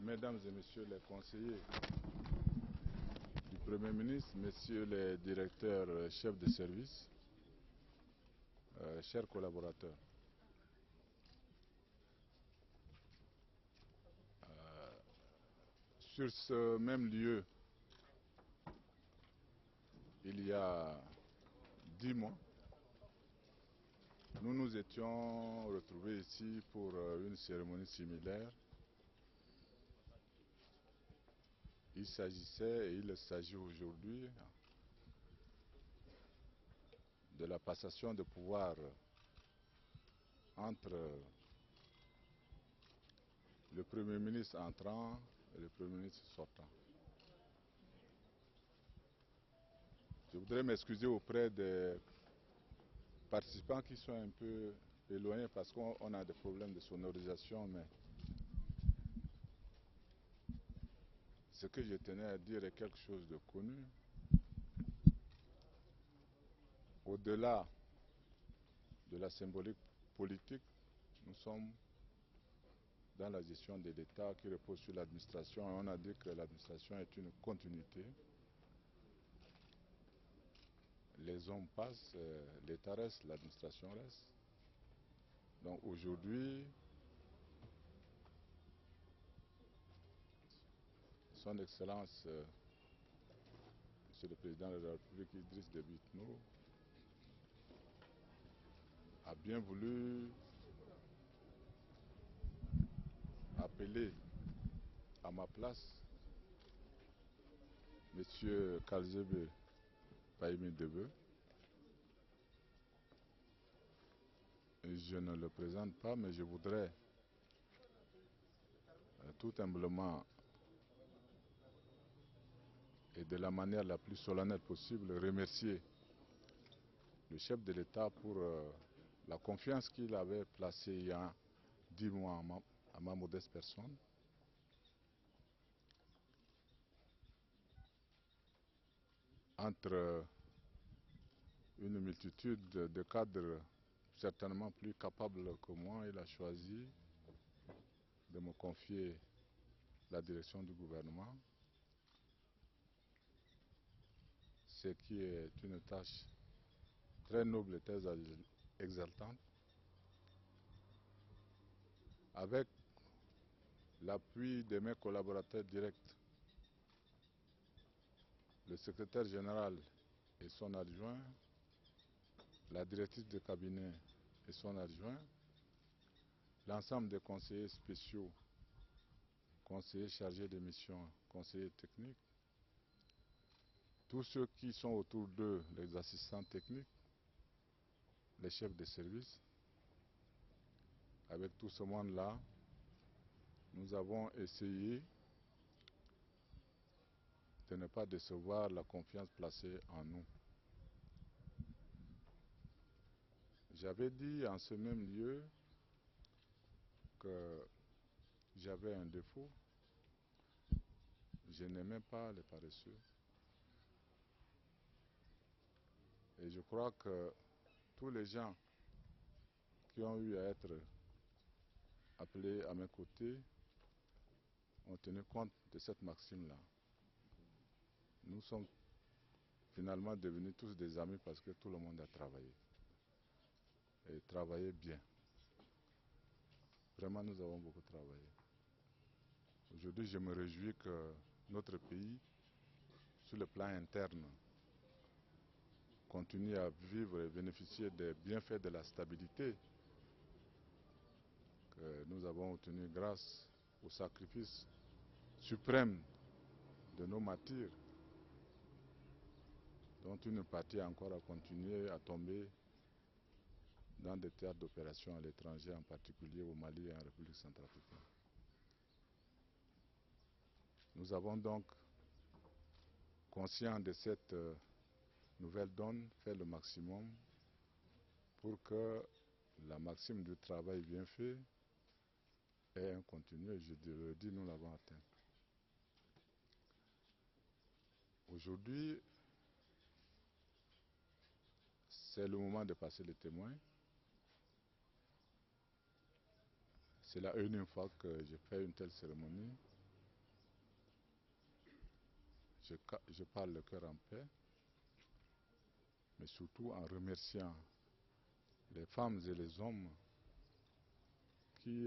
Mesdames et messieurs les conseillers du Premier ministre, messieurs les directeurs chefs de service, chers collaborateurs, sur ce même lieu, il y a 10 mois, nous nous étions retrouvés ici pour une cérémonie similaire. Il s'agissait et il s'agit aujourd'hui de la passation de pouvoir entre le Premier ministre entrant et le Premier ministre sortant. Je voudrais m'excuser auprès des participants qui sont un peu éloignés parce qu'on a des problèmes de sonorisation, mais ce que je tenais à dire est quelque chose de connu. Au-delà de la symbolique politique, nous sommes dans la gestion de l'État qui repose sur l'administration. On a dit que l'administration est une continuité. Les hommes passent, l'État reste, l'administration reste. Donc aujourd'hui, Son Excellence, Monsieur le Président de la République Idriss Déby Itno, a bien voulu appeler à ma place Monsieur Kalzebe Païmi Debe. Je ne le présente pas, mais je voudrais tout humblement et de la manière la plus solennelle possible remercier le chef de l'État pour la confiance qu'il avait placée il y a 10 mois à ma modeste personne. Entre une multitude de cadres certainement plus capables que moi, il a choisi de me confier la direction du gouvernement, ce qui est une tâche très noble et très exaltante, avec l'appui de mes collaborateurs directs, le secrétaire général et son adjoint, la directrice de cabinet et son adjoint, l'ensemble des conseillers spéciaux, conseillers chargés de mission, conseillers techniques, tous ceux qui sont autour d'eux, les assistants techniques, les chefs de service. Avec tout ce monde-là, nous avons essayé de ne pas décevoir la confiance placée en nous. J'avais dit en ce même lieu que j'avais un défaut. Je n'aimais pas les paresseux. Et je crois que tous les gens qui ont eu à être appelés à mes côtés ont tenu compte de cette maxime-là. Nous sommes finalement devenus tous des amis parce que tout le monde a travaillé. Et travaillé bien. Vraiment, nous avons beaucoup travaillé. Aujourd'hui, je me réjouis que notre pays, sur le plan interne, continue à vivre et bénéficier des bienfaits de la stabilité que nous avons obtenu grâce au sacrifice suprême de nos martyrs, dont une partie encore a continué à tomber dans des théâtres d'opération à l'étranger, en particulier au Mali et en République centrafricaine. Nous avons donc, conscients de cette nouvelle donne, fait le maximum pour que la maxime du travail bien fait ait un continu, et je le dis, nous l'avons atteint. Aujourd'hui, c'est le moment de passer les témoins. C'est la unième fois que je fais une telle cérémonie. je parle le cœur en paix, mais surtout en remerciant les femmes et les hommes qui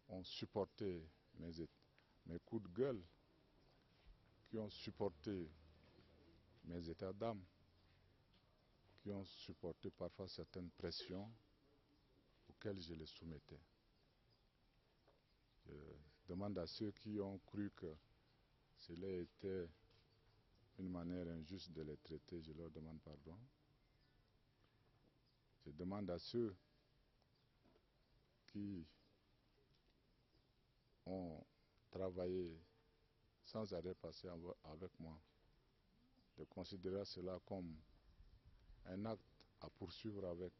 ont supporté mes coups de gueule, qui ont supporté mes états d'âme, qui ont supporté parfois certaines pressions auxquelles je les soumettais. Je demande à ceux qui ont cru que cela était une manière injuste de les traiter, je leur demande pardon. Je demande à ceux qui ont travaillé sans arrêt passé avec moi de considérer cela comme un acte à poursuivre avec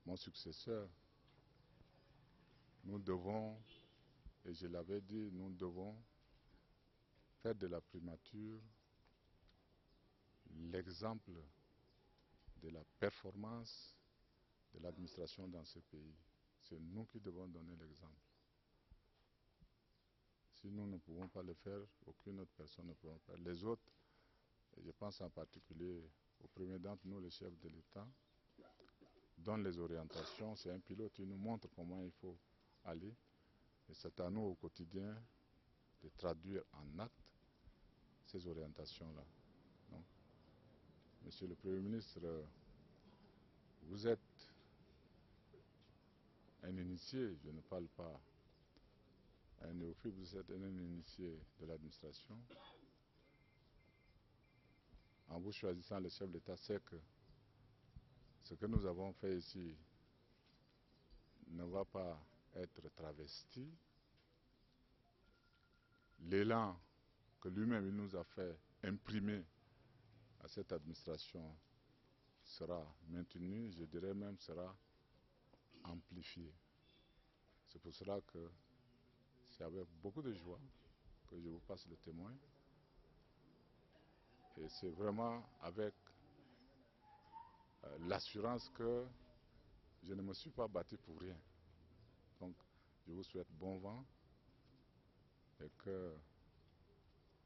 mon successeur. Nous devons, et je l'avais dit, nous devons faire de la primature l'exemple de la performance de l'administration dans ce pays. C'est nous qui devons donner l'exemple. Si nous ne pouvons pas le faire, aucune autre personne ne pourra le faire. Les autres, et je pense en particulier au premier d'entre nous, le chef de l'État, donne les orientations. C'est un pilote, il nous montre comment il faut aller. Et c'est à nous au quotidien de traduire en acte ces orientations-là. Monsieur le Premier ministre, vous êtes un initié, je ne parle pas un néophyte, vous êtes un initié de l'administration. En vous choisissant le chef d'État, c'est que ce que nous avons fait ici ne va pas être travesti. L'élan que lui-même nous a fait imprimer à cette administration sera maintenu, je dirais même sera amplifié. C'est pour cela que c'est avec beaucoup de joie que je vous passe le témoin. Et c'est vraiment avec l'assurance que je ne me suis pas battu pour rien. Donc, je vous souhaite bon vent et que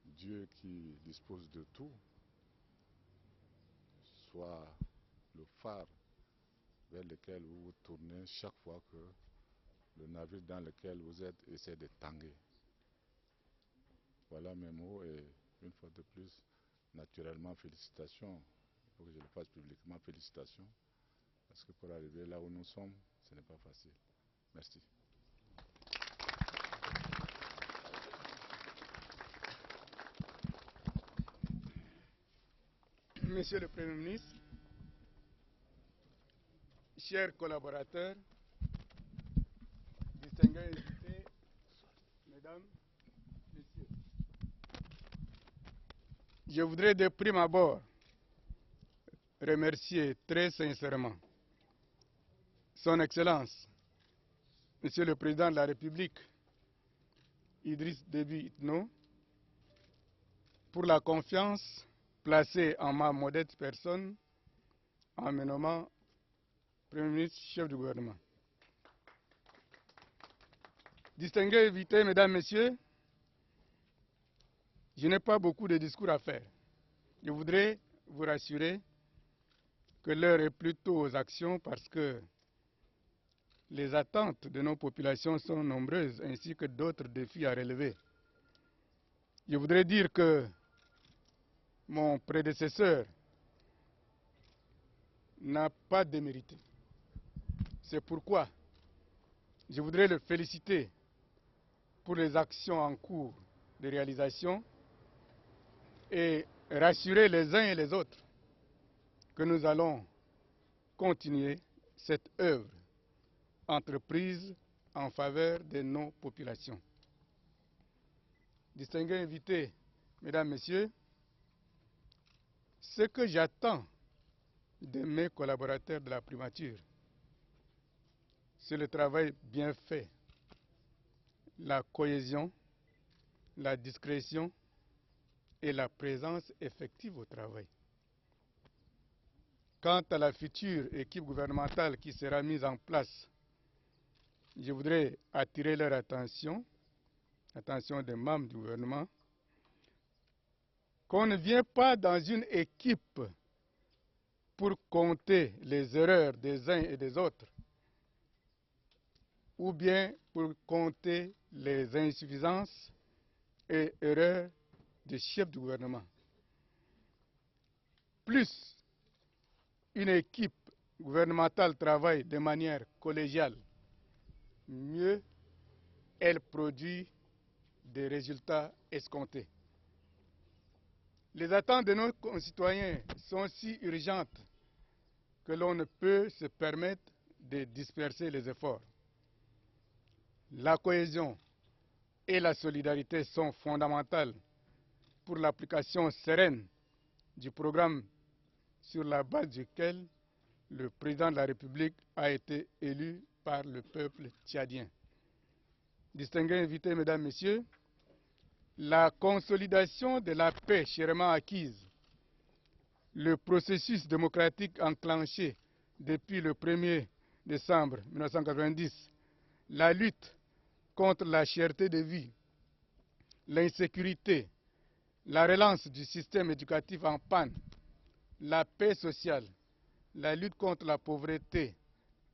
Dieu qui dispose de tout soit le phare vers lequel vous vous tournez chaque fois que le navire dans lequel vous êtes essaie de tanguer. Voilà mes mots et une fois de plus, naturellement, félicitations. Il faut que je le fasse publiquement, félicitations. Parce que pour arriver là où nous sommes, ce n'est pas facile. Merci. Monsieur le Premier ministre, chers collaborateurs, distingués invités, mesdames, messieurs, je voudrais de prime abord remercier très sincèrement Son Excellence, Monsieur le Président de la République, Idriss Déby Itno, pour la confiance placée en ma modeste personne en me nommant Premier ministre, chef du gouvernement. Distingués invités, mesdames, messieurs, je n'ai pas beaucoup de discours à faire. Je voudrais vous rassurer que l'heure est plutôt aux actions parce que les attentes de nos populations sont nombreuses ainsi que d'autres défis à relever. Je voudrais dire que mon prédécesseur n'a pas démérité. C'est pourquoi je voudrais le féliciter pour les actions en cours de réalisation et rassurer les uns et les autres que nous allons continuer cette œuvre entreprise en faveur de nos populations. Distingués invités, mesdames, messieurs, ce que j'attends de mes collaborateurs de la primature, c'est le travail bien fait, la cohésion, la discrétion et la présence effective au travail. Quant à la future équipe gouvernementale qui sera mise en place, je voudrais attirer leur attention, l'attention des membres du gouvernement, qu'on ne vient pas dans une équipe pour compter les erreurs des uns et des autres, ou bien pour compter les insuffisances et erreurs des chefs du gouvernement. Plus une équipe gouvernementale travaille de manière collégiale, mieux elle produit des résultats escomptés. Les attentes de nos concitoyens sont si urgentes que l'on ne peut se permettre de disperser les efforts. La cohésion et la solidarité sont fondamentales pour l'application sereine du programme sur la base duquel le président de la République a été élu par le peuple tchadien. Distingués invités, mesdames, messieurs, la consolidation de la paix chèrement acquise, le processus démocratique enclenché depuis le 1er décembre 1990, la lutte contre la cherté de vie, l'insécurité, la relance du système éducatif en panne, la paix sociale, la lutte contre la pauvreté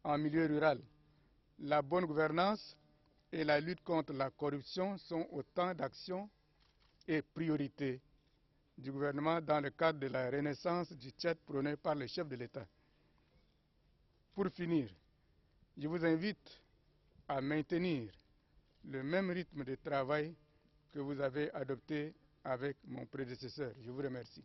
en milieu rural, la bonne gouvernance et la lutte contre la corruption sont autant d'actions et priorités du gouvernement dans le cadre de la renaissance du Tchad prônée par le chef de l'État. Pour finir, je vous invite à maintenir le même rythme de travail que vous avez adopté avec mon prédécesseur. Je vous remercie.